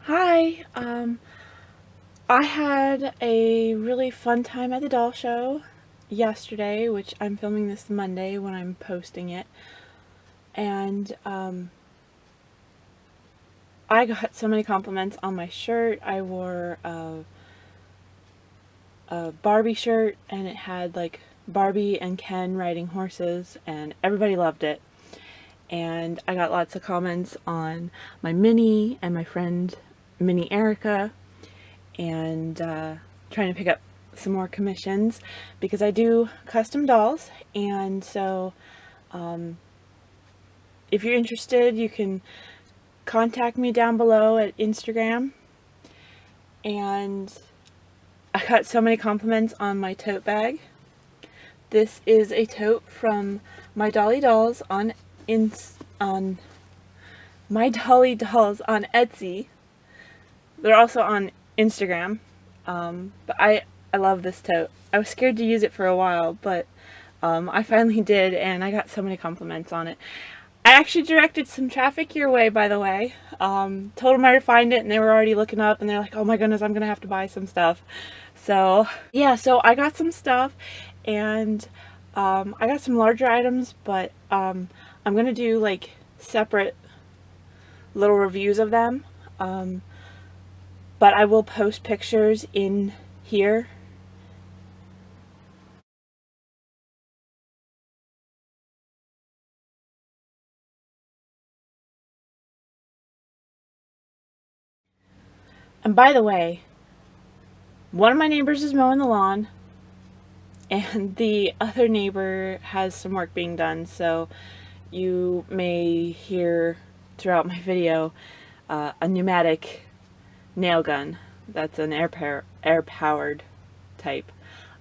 Hi, I had a really fun time at the doll show yesterday, which I'm filming this Monday when I'm posting it. And I got so many compliments on my shirt. I wore a Barbie shirt and it had like Barbie and Ken riding horses, and everybody loved it. And I got lots of comments on my Minnie and my friend Minnie Erica, and trying to pick up some more commissions because I do custom dolls. And so if you're interested, you can contact me down below at Instagram. And I got so many compliments on my tote bag. This is a tote from My Dolly Dolls on My Dolly Dolls on Etsy. They're also on Instagram. But I love this tote. I was scared to use it for a while, but I finally did, and I got so many compliments on it. I actually directed some traffic your way, by the way. Told them where to find it, and they were already looking up, and they're like, oh my goodness, I'm going to have to buy some stuff. So, yeah, so I got some stuff, and I got some larger items, but I'm going to do, like, separate little reviews of them. But I will post pictures in here. And by the way, one of my neighbors is mowing the lawn, and the other neighbor has some work being done, so you may hear throughout my video a pneumatic nail gun. That's an air-powered type.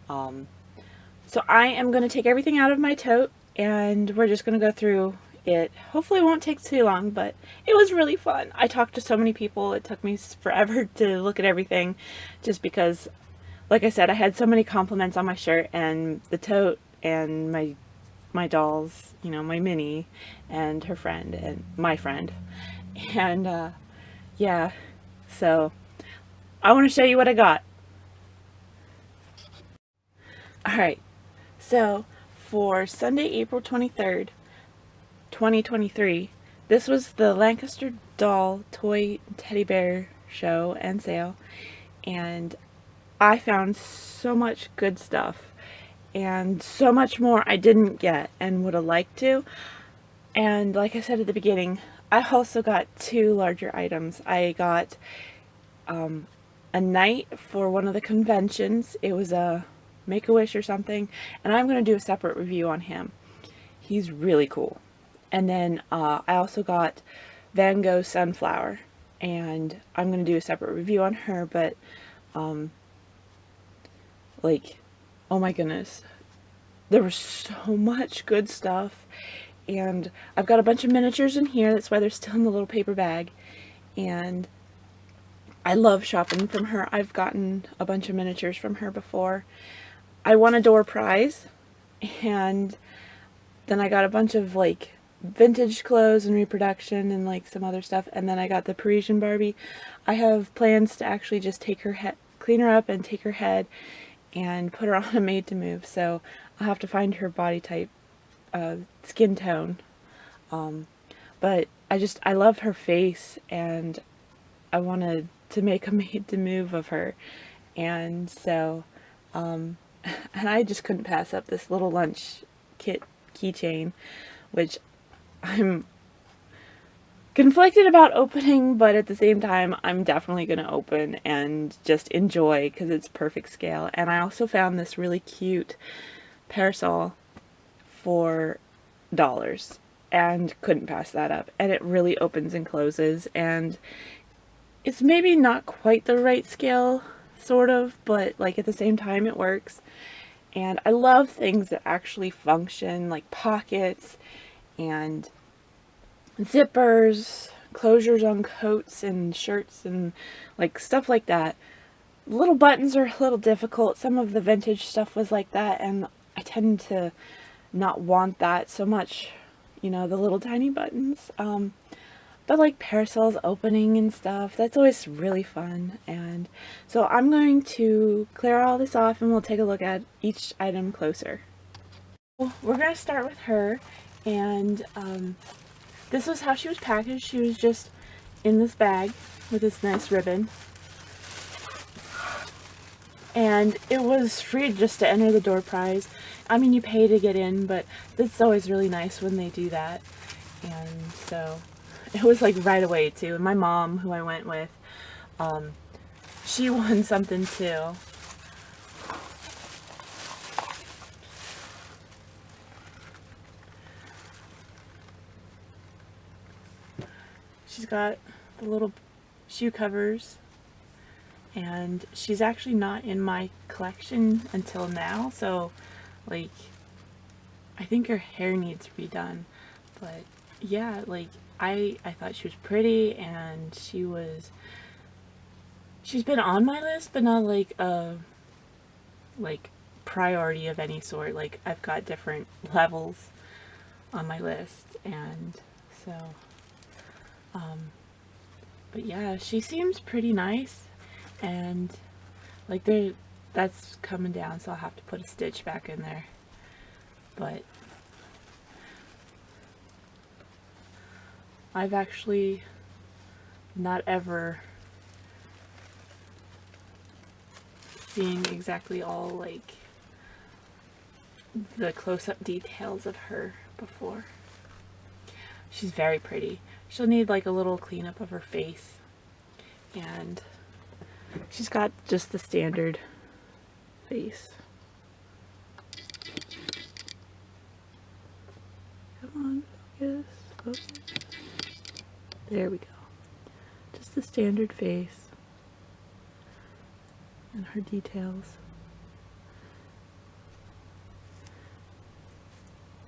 So I am going to take everything out of my tote, and we're just going to go through it. Hopefully it won't take too long, but it was really fun. I talked to so many people. It took me forever to look at everything just because, like I said, I had so many compliments on my shirt and the tote and my dolls, you know, my Minnie and her friend and my friend. And yeah, so I want to show you what I got. Alright, so for Sunday, April 23rd, 2023, this was the Lancaster Doll toy teddy bear show and sale, and I found so much good stuff and so much more I didn't get and would have liked to. And like I said at the beginning, I also got two larger items. I got a night for one of the conventions. It was a Make-A-Wish or something, and I'm going to do a separate review on him. He's really cool. And then I also got Van Gogh Sunflower, and I'm going to do a separate review on her, but like, oh my goodness, there was so much good stuff. And I've got a bunch of miniatures in here, that's why they're still in the little paper bag. And I love shopping from her. I've gotten a bunch of miniatures from her before. I won a door prize, and then I got a bunch of like vintage clothes and reproduction and like some other stuff, and then I got the Parisian Barbie. I have plans to actually just take her head, clean her up and take her head and put her on a Made to Move, so I'll have to find her body type, skin tone. But I love her face, and I wanted to make a Made to Move of her, and so and I just couldn't pass up this little lunch kit keychain, which I'm conflicted about opening, but at the same time I'm definitely going to open and just enjoy because it's perfect scale. And I also found this really cute parasol for dollars and couldn't pass that up, and it really opens and closes, and it's maybe not quite the right scale, sort of, but like at the same time it works. And I love things that actually function, like pockets and zippers, closures on coats and shirts and like stuff like that. Little buttons are a little difficult. Some of the vintage stuff was like that, and I tend to not want that so much, you know, the little tiny buttons. but like parasols opening and stuff, that's always really fun. And so I'm going to clear all this off and we'll take a look at each item closer. We're going to start with her, and this was how she was packaged. She was just in this bag with this nice ribbon, and it was free just to enter the door prize. I mean, you pay to get in, but it's always really nice when they do that. And so it was like right away too. And my mom, who I went with, she won something too. She's got the little shoe covers, and she's actually not in my collection until now, so like I think her hair needs redone. But yeah, like I thought she was pretty, and she's been on my list, but not like a priority of any sort. Like I've got different levels on my list, and so but yeah, she seems pretty nice, and like that's coming down, so I'll have to put a stitch back in there. But I've actually not ever seen exactly all like the close-up details of her before. She's very pretty. She'll need like a little cleanup of her face, and she's got just the standard face. Come on, focus, focus. There we go. Just the standard face and her details.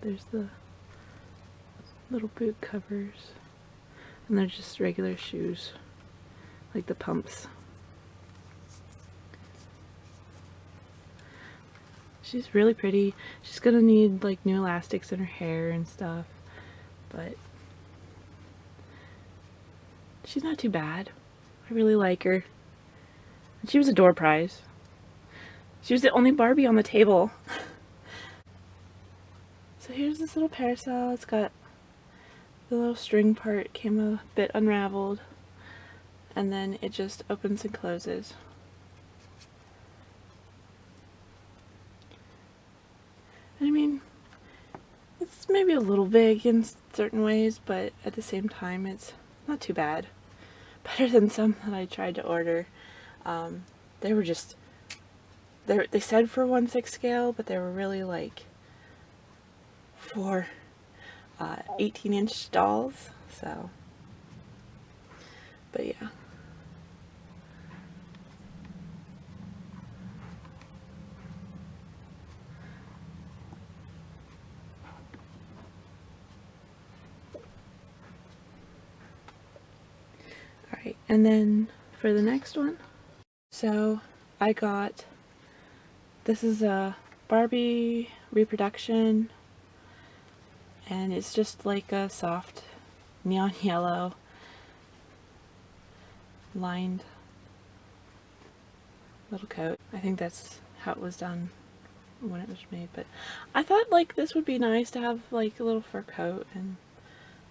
There's the little boot covers, and they're just regular shoes, like the pumps. She's really pretty. She's gonna need like new elastics in her hair and stuff, but she's not too bad. I really like her. And she was a door prize. She was the only Barbie on the table. So here's this little parasol. It's got the little string part came a bit unraveled, and then it just opens and closes. And I mean, it's maybe a little big in certain ways, but at the same time it's not too bad. Better than some that I tried to order. They were just, they said for 1/6 scale, but they were really like for 18-inch dolls, so, but yeah. Alright, and then for the next one, so I got, this is a Barbie reproduction, and it's just like a soft neon yellow lined little coat. I think that's how it was done when it was made, but I thought like this would be nice to have like a little fur coat, and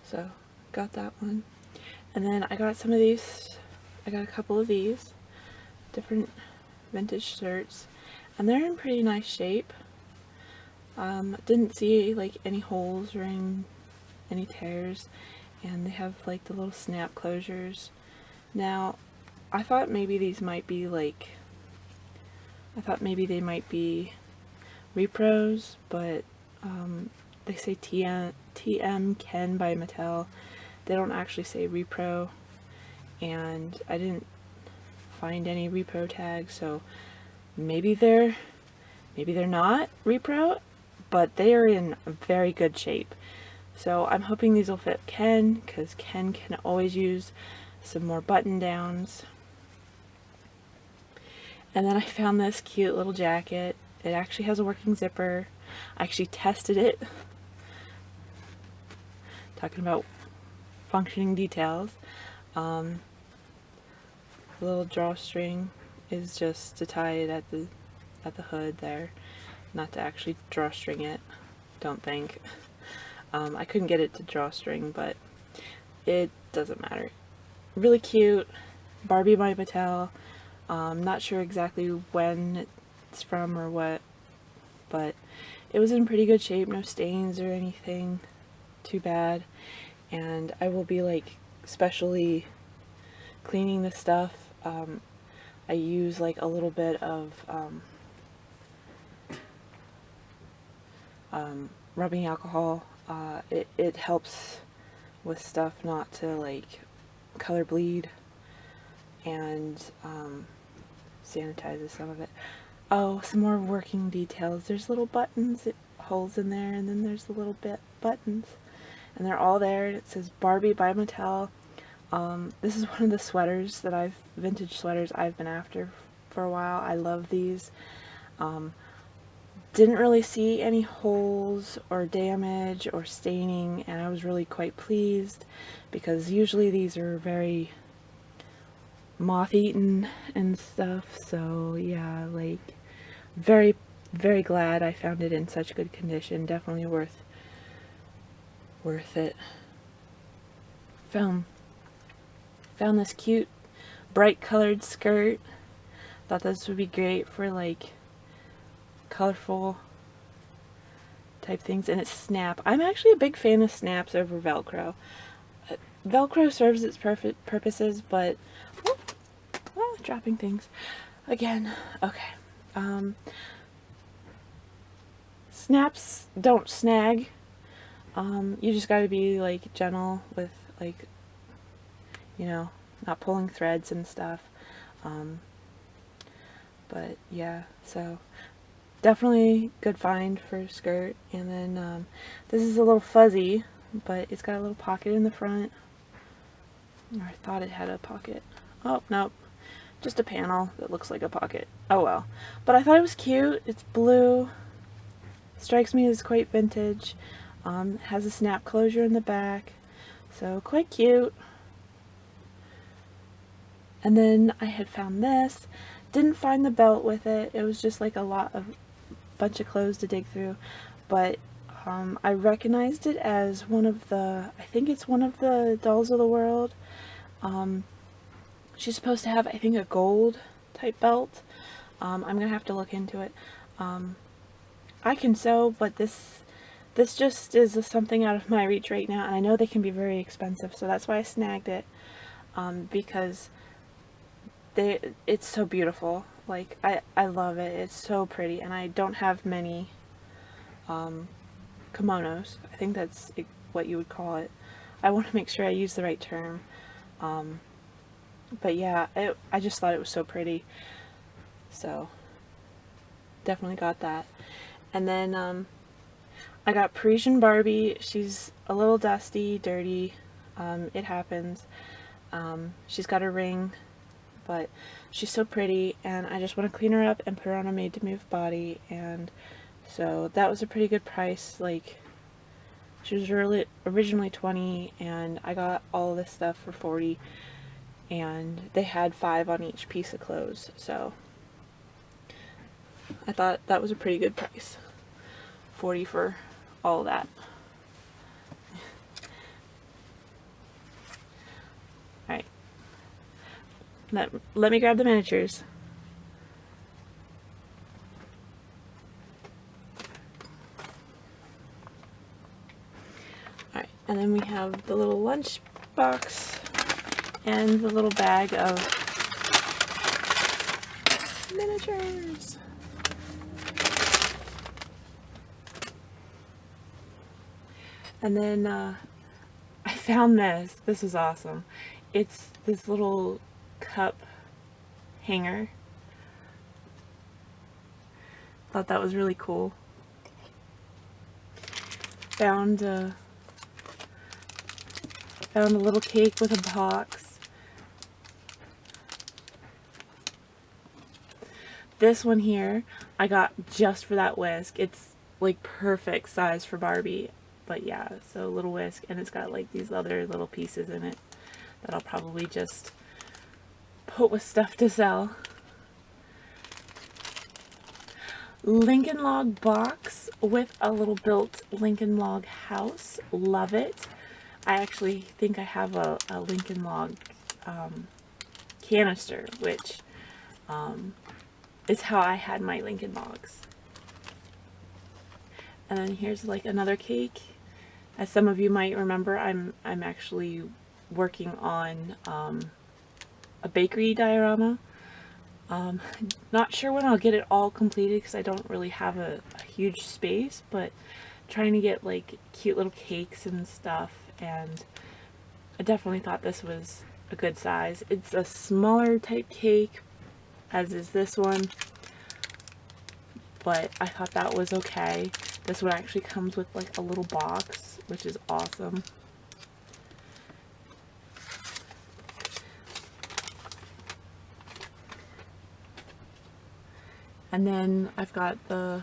so got that one. And then I got some of these, I got a couple of these different vintage shirts, and they're in pretty nice shape. Didn't see like any holes or any tears, and they have like the little snap closures. Now I thought maybe these might be like, I thought maybe they might be repros, but they say TM Ken by Mattel. They don't actually say repro, and I didn't find any repro tags, so maybe they're not repro, but they are in very good shape. So I'm hoping these will fit Ken, because Ken can always use some more button downs. And then I found this cute little jacket. It actually has a working zipper. I actually tested it. Talking about functioning details. The little drawstring is just to tie it at the hood there, not to actually drawstring it, don't think. I couldn't get it to drawstring, but it doesn't matter. Really cute. Barbie by Mattel. Not sure exactly when it's from or what, but it was in pretty good shape, no stains or anything too bad. And I will be like specially cleaning this stuff. I use like a little bit of rubbing alcohol. It helps with stuff not to like color bleed, and sanitizes some of it. Oh, some more working details. There's little buttons, holes in there, and then there's the little buttons, and they're all there. It says Barbie by Mattel. This is one of the sweaters that vintage sweaters I've been after for a while. I love these. Didn't really see any holes or damage or staining, and I was really quite pleased, because usually these are very moth-eaten and stuff. So yeah, like very, very glad I found it in such good condition. Definitely worth it. Found this cute bright colored skirt. Thought this would be great for like colorful type things, and it's snap. I'm actually a big fan of snaps over Velcro. Velcro serves its purposes, but dropping things again. Okay. Snaps don't snag. You just gotta be like gentle with, like, you know, not pulling threads and stuff. But yeah, so definitely good find for a skirt. And then this is a little fuzzy, but it's got a little pocket in the front. Or I thought it had a pocket. Oh, nope. Just a panel that looks like a pocket. Oh well. But I thought it was cute. It's blue. Strikes me as quite vintage. Has a snap closure in the back. So quite cute. And then I had found this. Didn't find the belt with it. It was just like a bunch of clothes to dig through. But I recognized it as one of the, I think it's one of the Dolls of the World. She's supposed to have, I think, a gold type belt. I'm gonna have to look into it. I can sew, but this just is something out of my reach right now, and I know they can be very expensive, so that's why I snagged it, because it's so beautiful. Like, I love it. It's so pretty, and I don't have many kimonos. I think that's what you would call it. I want to make sure I use the right term. But yeah, I just thought it was so pretty, so definitely got that. And then I got Parisian Barbie. She's a little dusty, dirty. It happens. She's got a ring, but she's so pretty, and I just want to clean her up and put her on a made-to-move body. And so that was a pretty good price. Like, she was originally $20, and I got all of this stuff for $40. And they had 5 on each piece of clothes, so I thought that was a pretty good price. $40 for all of that. Alright. Let me grab the miniatures. Alright, and then we have the little lunch box and the little bag of miniatures. And then I found this. This was awesome. It's this little cup hanger. Thought that was really cool. Found a little cake with a box. This one here I got just for that whisk. It's like perfect size for Barbie. But yeah, so a little whisk, and it's got like these other little pieces in it that I'll probably just put with stuff to sell. Lincoln Log box with a little built Lincoln Log house. Love it. I actually think I have a Lincoln Log canister, which is how I had my Lincoln Logs. And then here's like another cake. As some of you might remember, I'm actually working on a bakery diorama. Not sure when I'll get it all completed because I don't really have a huge space, but trying to get like cute little cakes and stuff, and I definitely thought this was a good size. It's a smaller type cake, as is this one, but I thought that was okay. This one actually comes with like a little box, which is awesome. And then I've got the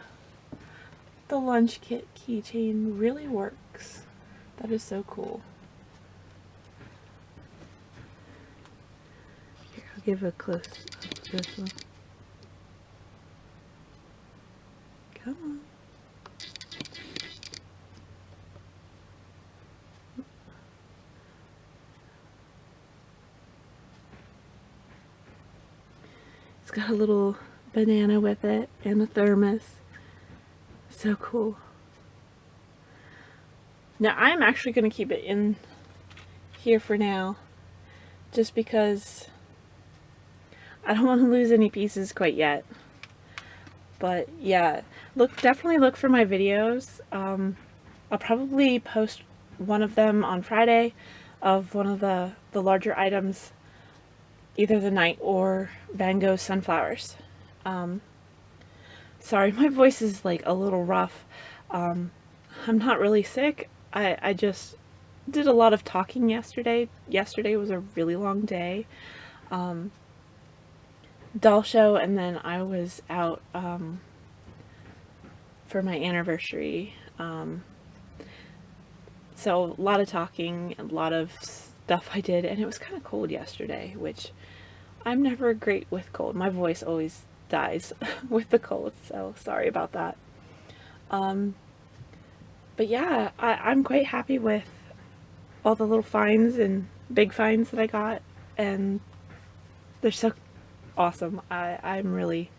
lunch kit keychain. Really works. That is so cool. Here, I'll give a close up of this one. Come on. It's got a little banana with it and a thermos. So cool. Now I'm actually going to keep it in here for now, just because I don't want to lose any pieces quite yet. But yeah, definitely look for my videos. I'll probably post one of them on Friday of one of the larger items, either the night or Van Gogh sunflowers. Sorry, my voice is like a little rough. I'm not really sick. I just did a lot of talking yesterday. Yesterday was a really long day. Doll show, and then I was out for my anniversary. So a lot of talking, a lot of stuff I did, and it was kind of cold yesterday, which I'm never great with cold. My voice always dies with the cold, so sorry about that. But yeah, I'm quite happy with all the little finds and big finds that I got, and they're so awesome. I'm really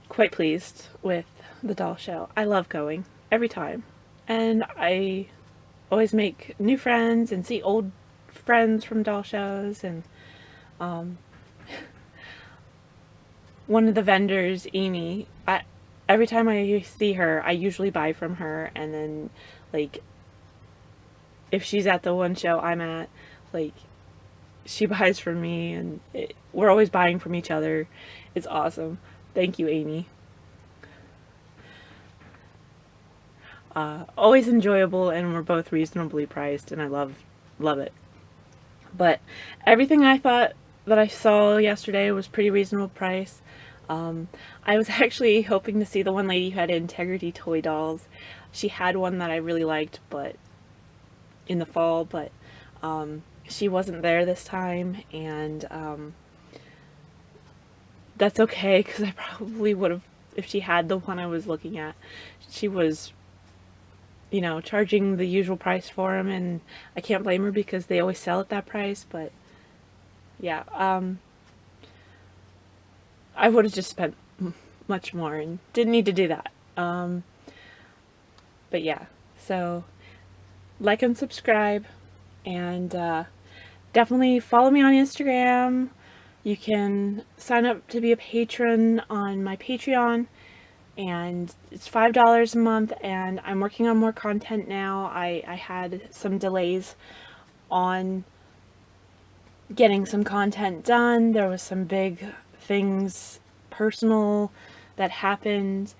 quite pleased with the doll show. I love going every time, and I always make new friends and see old friends from doll shows. And one of the vendors, Amy, every time I see her, I usually buy from her, and then like if she's at the one show I'm at, like she buys from me, and we're always buying from each other. It's awesome. Thank you, Amy. Always enjoyable, and we're both reasonably priced, and I love it. But everything I thought that I saw yesterday was pretty reasonable price. I was actually hoping to see the one lady who had Integrity toy dolls. She had one that I really liked, but in the fall, but she wasn't there this time, and that's okay, because I probably would have, if she had the one I was looking at. She was, you know, charging the usual price for them, and I can't blame her because they always sell at that price. But yeah, I would have just spent much more and didn't need to do that. But yeah, so like and subscribe, and definitely follow me on Instagram. You can sign up to be a patron on my Patreon, and it's $5 a month, and I'm working on more content now. I had some delays on getting some content done. There was some big things, personal, that happened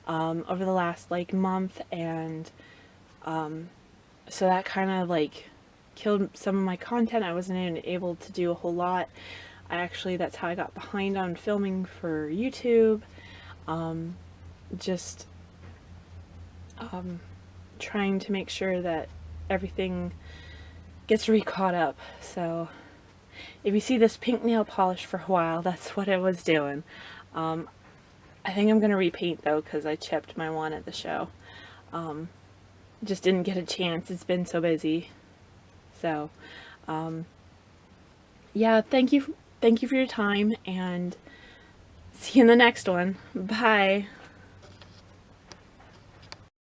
over the last like month, and so that kind of like killed some of my content. I wasn't even able to do a whole lot. That's how I got behind on filming for YouTube. trying to make sure that everything gets re-caught up. So if you see this pink nail polish for a while, that's what it was doing. I think I'm going to repaint though, because I chipped my one at the show. Just didn't get a chance. It's been so busy. So, yeah, thank you for your time, and see you in the next one. Bye.